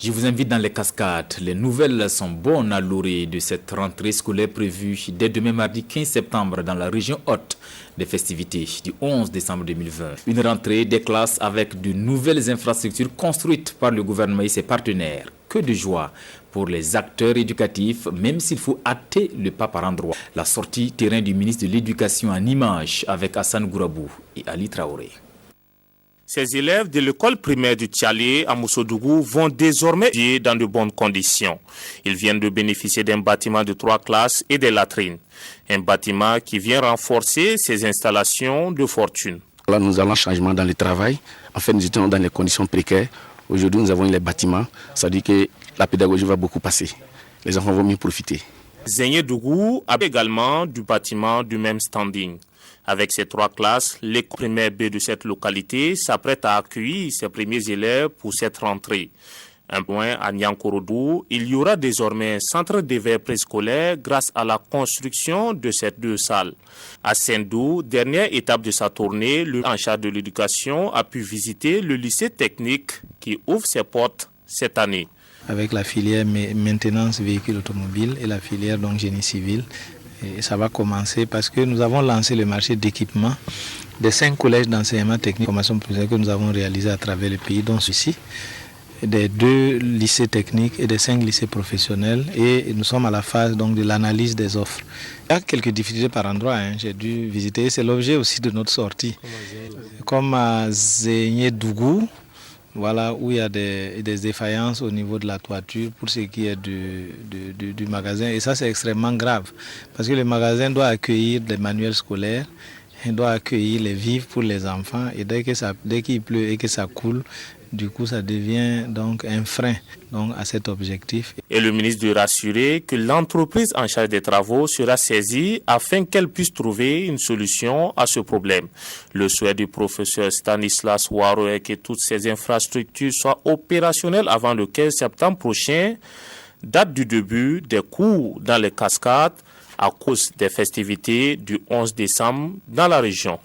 Je vous invite dans les cascades. Les nouvelles sont bonnes à l'orée de cette rentrée scolaire prévue dès demain mardi 15 septembre dans la région haute des festivités du 11 décembre 2020. Une rentrée des classes avec de nouvelles infrastructures construites par le gouvernement et ses partenaires. Que de joie pour les acteurs éducatifs, même s'il faut hâter le pas par endroits. La sortie terrain du ministre de l'Éducation en images avec Hassan Gourabou et Ali Traoré. Ces élèves de l'école primaire du Tchalé à Moussodougou vont désormais étudier dans de bonnes conditions. Ils viennent de bénéficier d'un bâtiment de 3 classes et des latrines. Un bâtiment qui vient renforcer ces installations de fortune. Là, nous allons changement dans le travail. En fait, nous étions dans les conditions précaires. Aujourd'hui, nous avons les bâtiments. Ça dit que la pédagogie va beaucoup passer. Les enfants vont mieux profiter. Zénié Dougou a également du bâtiment du même standing. Avec ces 3 classes, l'école primaire B de cette localité s'apprête à accueillir ses premiers élèves pour cette rentrée. Un point à Nyankorodou, il y aura désormais un centre d'éveil préscolaire grâce à la construction de ces 2 salles. À Sendou, dernière étape de sa tournée, le en charge de l'éducation a pu visiter le lycée technique qui ouvre ses portes cette année. Avec la filière maintenance véhicule automobile et la filière donc génie civil. Et ça va commencer parce que nous avons lancé le marché d'équipement des 5 collèges d'enseignement technique et formation professionnelle que nous avons réalisé à travers le pays, dont ceci, des 2 lycées techniques et des 5 lycées professionnels. Et nous sommes à la phase donc de l'analyse des offres. Il y a quelques difficultés par endroit, j'ai dû visiter. C'est l'objet aussi de notre sortie. Comme à Zénié Dougou, voilà, où il y a des défaillances au niveau de la toiture pour ce qui est du magasin. Et ça, c'est extrêmement grave. Parce que le magasin doit accueillir des manuels scolaires, il doit accueillir les vivres pour les enfants. Et dès qu'il pleut et que ça coule, du coup, ça devient donc un frein donc, à cet objectif. Et le ministre de rassurer que l'entreprise en charge des travaux sera saisie afin qu'elle puisse trouver une solution à ce problème. Le souhait du professeur Stanislas Waro est que toutes ces infrastructures soient opérationnelles avant le 15 septembre prochain, date du début des cours dans les cascades à cause des festivités du 11 décembre dans la région.